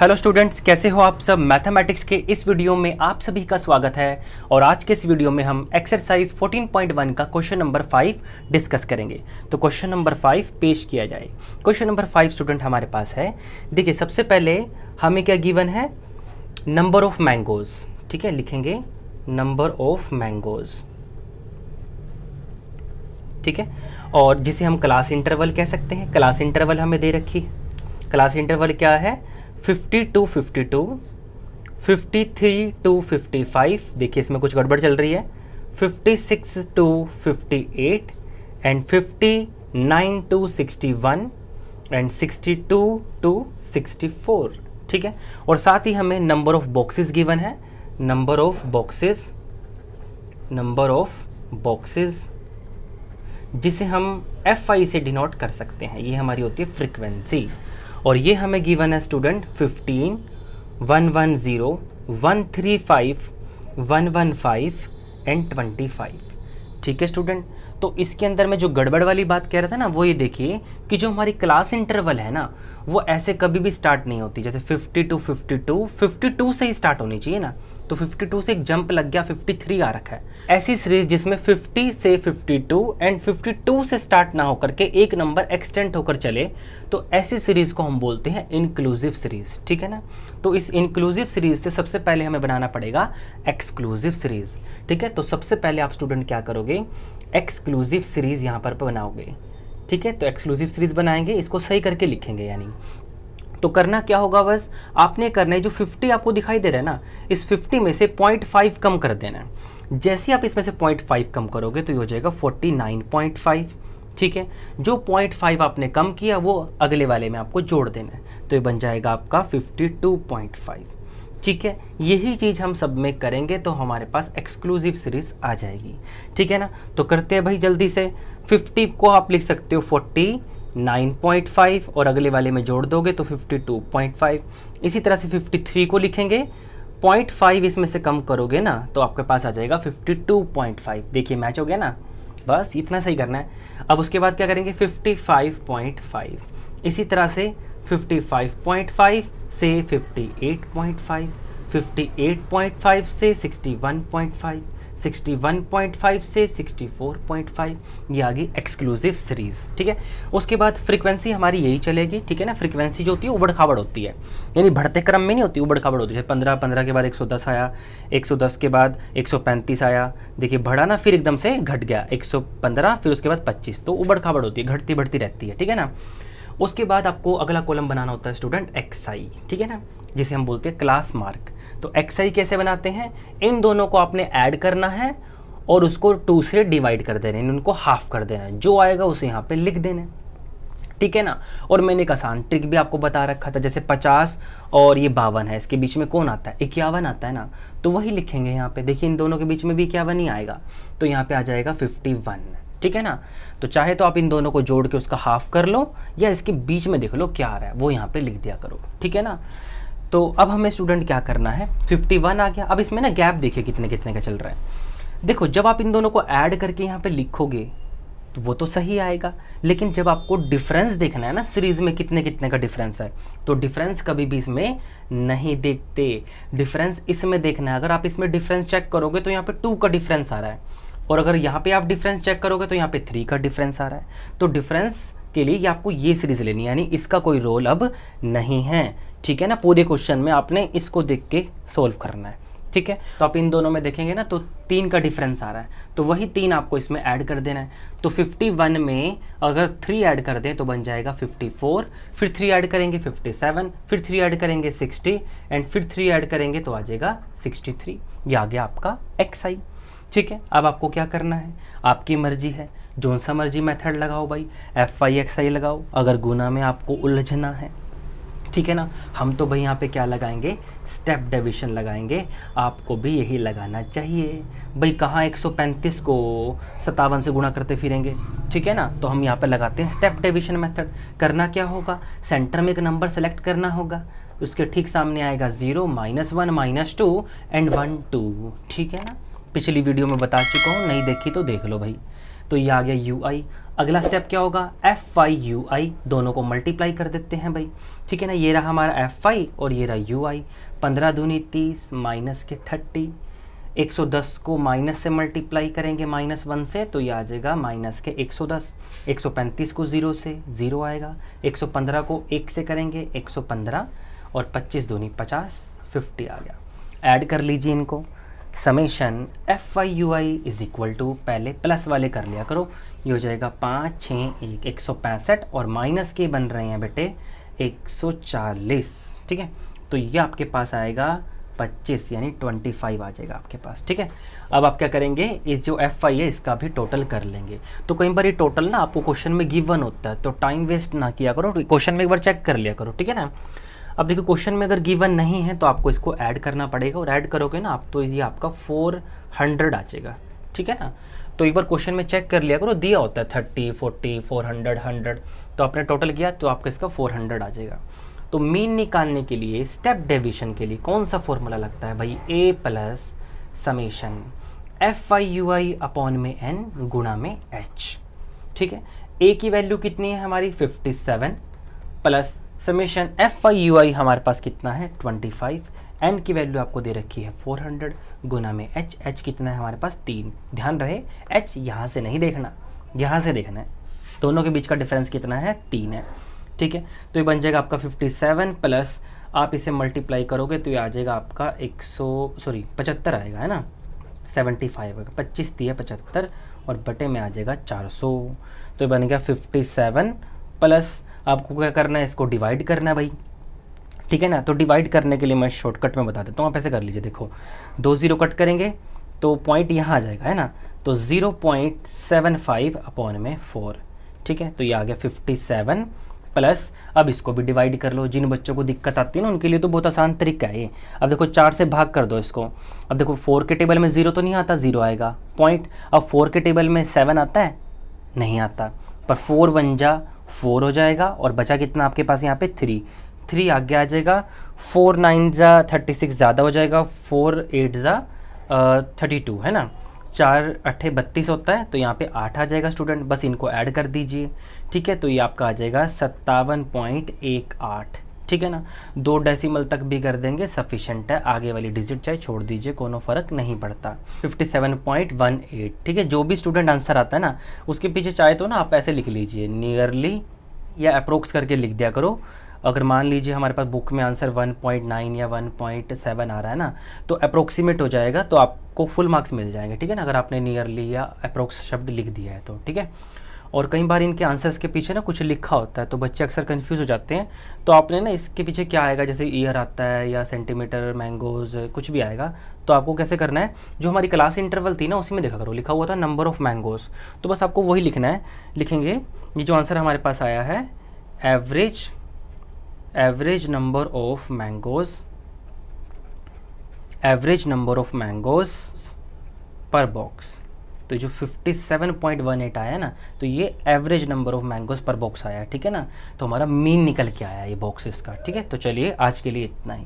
Hello students, कैसे हो आप सब। मैथमेटिक्स के इस वीडियो में आप सभी का स्वागत है और आज के इस वीडियो में हम एक्सरसाइज 14.1 का क्वेश्चन नंबर 5 डिस्कस करेंगे। तो क्वेश्चन नंबर 5 पेश किया जाए। क्वेश्चन नंबर 5 स्टूडेंट हमारे पास है। देखिए, सबसे पहले हमें क्या गिवन है, नंबर ऑफ मैंगोज। ठीक है, लिखेंगे नंबर ऑफ मैंगोज। ठीक है, और जिसे हम क्लास इंटरवल कह सकते हैं। क्लास इंटरवल हमें दे रखी है। क्लास इंटरवल क्या है, 50 to 52, 53 to 55। देखिए इसमें कुछ गड़बड़ चल रही है। 56 to 58 and 59 to 61 and 62 to 64। ठीक है, और साथ ही हमें नंबर ऑफ बॉक्सेस गिवन है। नंबर ऑफ बॉक्सेस जिसे हम FI से डिनोट कर सकते हैं। ये हमारी होती है फ्रीक्वेंसी, और ये हमें गिवन है स्टूडेंट 15, 110, 135, 115 एंड 25। ठीक है स्टूडेंट, तो इसके अंदर में जो गड़बड़ वाली बात कह रहा था ना, वो ये देखिए कि जो हमारी क्लास इंटरवल है ना, वो ऐसे कभी भी स्टार्ट नहीं होती। जैसे 50 to 52, 52 से ही स्टार्ट होनी चाहिए ना, तो 52 से एक जंप लग गया, 53 आ रखा है। ऐसी सीरीज जिसमें 50 से 52 एंड 52 से स्टार्ट ना होकर के एक नंबर एक्सटेंड होकर चले, तो ऐसी सीरीज को हम बोलते हैं इंक्लूसिव सीरीज। ठीक है ना, तो इस इंक्लूसिव सीरीज से सबसे पहले हमें बनाना पड़ेगा एक्सक्लूसिव सीरीज। ठीक है, तो सबसे पहले आप स्टूडेंट क्या करोगे, एक्सक्लूसिव सीरीज यहाँ पर बनाओगे। ठीक है, तो एक्सक्लूसिव सीरीज बनाएंगे, इसको सही करके लिखेंगे। यानी तो करना क्या होगा, बस आपने करना है, जो 50 आपको दिखाई दे रहा है ना, इस 50 में से 0.5 कम कर देना है। जैसे आप इसमें से 0.5 कम करोगे तो ये हो जाएगा 49.5। ठीक है, जो 0.5 आपने कम किया वो अगले वाले में आपको जोड़ देना है, तो ये बन जाएगा आपका 52.5। ठीक है, यही चीज़ हम सब में करेंगे तो हमारे पास एक्सक्लूसिव सीरीज आ जाएगी। ठीक है ना, तो करते हैं भाई जल्दी से। 50 को आप लिख सकते हो 49.5 और अगले वाले में जोड़ दोगे तो 52.5। इसी तरह से 53 को लिखेंगे, 0.5 इसमें से कम करोगे ना तो आपके पास आ जाएगा 52.5। देखिए मैच हो गया ना, बस इतना सही करना है। अब उसके बाद क्या करेंगे, 55.5। इसी तरह से 55.5 से 58.5, 58.5 से 61.5, 61.5 से 64.5। ये आ गई एक्सक्लूसिव सीरीज। ठीक है, उसके बाद फ्रीक्वेंसी हमारी यही चलेगी। ठीक है ना, फ्रीक्वेंसी जो होती है उबड़ खाबड़ होती है, यानी बढ़ते क्रम में नहीं होती, उबड़ खाबड़ होती है। 15 के बाद 110 आया, 110 के बाद 135 आया। देखिए बढ़ा ना, फिर एकदम से घट गया 115, फिर उसके बाद 25। तो उबड़ खाबड़ होती है, घटती बढ़ती रहती है। ठीक है ना, उसके बाद आपको अगला कॉलम बनाना होता है स्टूडेंट XI। ठीक है ना, जिसे हम बोलते हैं क्लास मार्क। तो XI कैसे बनाते हैं, इन दोनों को आपने ऐड करना है और उसको 2 से डिवाइड कर देना है, उनको हाफ कर देना है, जो आएगा उसे यहाँ पे लिख देना है। ठीक है ना, और मैंने एक आसान ट्रिक भी आपको बता रखा था, जैसे 50 और ये 52 है, इसके बीच में कौन आता है, 51 आता है ना, तो वही लिखेंगे यहाँ पे। देखिए इन दोनों के बीच में भी 51 ही आएगा, तो यहाँ पे आ जाएगा 51। ठीक है ना, तो चाहे तो आप इन दोनों को जोड़ के उसका हाफ कर लो, या इसके बीच में देख लो क्या आ रहा है, वो यहाँ पे लिख दिया करो। ठीक है ना, तो अब हमें स्टूडेंट क्या करना है, 51 आ गया। अब इसमें ना गैप देखिए कितने कितने का चल रहा है। देखो जब आप इन दोनों को ऐड करके यहाँ पे लिखोगे तो वो तो सही आएगा, लेकिन जब आपको डिफरेंस देखना है ना, सीरीज में कितने कितने का डिफरेंस है, तो डिफरेंस कभी भी इसमें नहीं देखते, डिफरेंस इसमें देखना है। अगर आप इसमें डिफरेंस चेक करोगे तो यहाँ पे 2 का डिफरेंस आ रहा है, और अगर यहाँ पे आप डिफरेंस चेक करोगे तो यहाँ पे 3 का डिफरेंस आ रहा है। तो डिफरेंस के लिए आपको ये सीरीज लेनी है, यानी इसका कोई रोल अब नहीं है। ठीक है ना, पूरे क्वेश्चन में आपने इसको देख के सोल्व करना है। ठीक है, तो आप इन दोनों में देखेंगे ना तो 3 का डिफरेंस आ रहा है, तो वही 3 आपको इसमें ऐड कर देना है। तो 51 में अगर 3 ऐड कर दें तो बन जाएगा 54, फिर 3 ऐड करेंगे 57, फिर 3 ऐड करेंगे 60 एंड फिर 3 ऐड करेंगे तो आ जाएगा 63। ये आ गया आपका XI। ठीक है, अब आपको क्या करना है, आपकी मर्जी है, जो सा मर्जी मेथड लगाओ भाई, FI XI लगाओ। अगर गुना में आपको उलझना है, ठीक है ना, हम तो भाई यहाँ पे क्या लगाएंगे, स्टेप डिवीजन लगाएंगे। आपको भी यही लगाना चाहिए भाई। कहाँ 135 को 57 से गुणा करते फिरेंगे। ठीक है ना, तो हम यहाँ पे लगाते हैं स्टेप डिवीजन मेथड। करना क्या होगा, सेंटर में एक नंबर सेलेक्ट करना होगा, उसके ठीक सामने आएगा 0, -1, -2 एंड 1 2। ठीक है ना, पिछली वीडियो में बता चुका हूँ, नहीं देखी तो देख लो भाई। तो ये आ गया यू आई। अगला स्टेप क्या होगा, एफ आई यू आई, दोनों को मल्टीप्लाई कर देते हैं भाई, ठीक है ना। ये रहा हमारा एफ आई और ये रहा यू आई। 15 दूनी 30 माइनस के 30, 110 को माइनस से मल्टीप्लाई करेंगे -1 से, तो ये आ जाएगा माइनस के 110। 135 को 0 से 0 आएगा। 115 को 1 से करेंगे 115, और 25 दूनी 50, 50 आ गया। ऐड कर लीजिए इनको। Summation F I U I is equal to, पहले प्लस वाले कर लिया करो, ये हो जाएगा 5 6 1 165, और माइनस के बन रहे हैं बेटे 140, ठीक है। तो ये आपके पास आएगा 25 यानी 25 आ जाएगा आपके पास, ठीक है। अब आप क्या करेंगे, इस जो एफ आई है इसका भी टोटल कर लेंगे। तो कई बार ये टोटल ना आपको क्वेश्चन में गिवन होता है, तो टाइम वेस्ट ना किया करो, क्वेश्चन में एक बार चेक कर लिया करो, ठीक है ना। अब देखो क्वेश्चन में अगर गिवन नहीं है तो आपको इसको ऐड करना पड़ेगा, और ऐड करोगे ना आप तो ये आपका 400 आ जाएगा, ठीक है ना। तो एक बार क्वेश्चन में चेक कर लिया करो, दिया होता है 30 40 400 100, तो आपने टोटल किया तो आपका इसका 400 आ जाएगा। तो मीन निकालने के लिए स्टेप डेविएशन के लिए कौन सा फॉर्मूला लगता है भाई, A plus summation F I U I upon में एन गुणा में एच, ठीक है। ए की वैल्यू कितनी है हमारी 57, plus summation F I U I हमारे पास कितना है 25, एन की वैल्यू आपको दे रखी है 400 गुना में एच, एच कितना है हमारे पास 3। ध्यान रहे एच यहाँ से नहीं देखना, यहाँ से देखना है, दोनों के बीच का डिफरेंस कितना है 3 है, ठीक है। तो ये बन जाएगा आपका 57, प्लस आप इसे मल्टीप्लाई करोगे तो ये आ जाएगा आपका 75 आएगा, है ना, 75 आएगा, 25 दिए 75 और बटे में आ जाएगा 400। तो ये बन गया 57 प्लस आपको क्या करना है, इसको डिवाइड करना है भाई, ठीक है ना। तो डिवाइड करने के लिए मैं शॉर्टकट में बता देता हूँ, आप ऐसे कर लीजिए, देखो 2 0 कट करेंगे तो पॉइंट यहाँ आ जाएगा, है ना। तो 0.75 अपॉन में 4, ठीक है। तो ये आ गया 57 प्लस, अब इसको भी डिवाइड कर लो। जिन बच्चों को दिक्कत आती है ना उनके लिए तो बहुत आसान तरीका है ये। अब देखो 4 से भाग कर दो इसको। अब देखो 4 के टेबल में 0 तो नहीं आता, 0 आएगा पॉइंट। अब 4 के टेबल में 7 आता है, नहीं आता, पर 4 1 जा 4 हो जाएगा, और बचा कितना आपके पास यहाँ पे 3 आगे आ जाएगा। 4 9 जा 36 ज़्यादा हो जाएगा, 4 8 जा 32, है ना। 4 8 32 होता है, तो यहाँ पे 8 आ जाएगा स्टूडेंट, बस इनको ऐड कर दीजिए, ठीक है। तो ये आपका आ जाएगा 57.18, ठीक है ना। 2 डेसिमल तक भी कर देंगे सफिशेंट है, आगे वाली डिजिट चाहे छोड़ दीजिए, कोनो फ़र्क नहीं पड़ता। 57.18, ठीक है। जो भी स्टूडेंट आंसर आता है ना उसके पीछे चाहे तो ना आप ऐसे लिख लीजिए, नियरली या अप्रोक्स करके लिख दिया करो। अगर मान लीजिए हमारे पास बुक में आंसर 1.9 या 1.7 आ रहा है ना, तो अप्रोक्सीमेट हो जाएगा, तो आपको फुल मार्क्स मिल जाएंगे, ठीक है ना, अगर आपने नियरली या अप्रोक्स शब्द लिख दिया है तो, ठीक है। और कई बार इनके आंसर्स के पीछे ना कुछ लिखा होता है तो बच्चे अक्सर कंफ्यूज हो जाते हैं, तो आपने ना इसके पीछे क्या आएगा, जैसे ईयर आता है या सेंटीमीटर, मैंगोज, कुछ भी आएगा, तो आपको कैसे करना है, जो हमारी क्लास इंटरवल थी ना उसी में देखा करो, लिखा हुआ था नंबर ऑफ मैंगोज, तो बस आपको वही लिखना है। लिखेंगे ये जो आंसर हमारे पास आया है, एवरेज नंबर ऑफ मैंगोज पर बॉक्स। तो जो 57.18 आया ना, तो ये एवरेज नंबर ऑफ मैंगोज पर बॉक्स आया है, ठीक है ना। तो हमारा मीन निकल के आया ये बॉक्सेस का, ठीक है। तो चलिए आज के लिए इतना ही।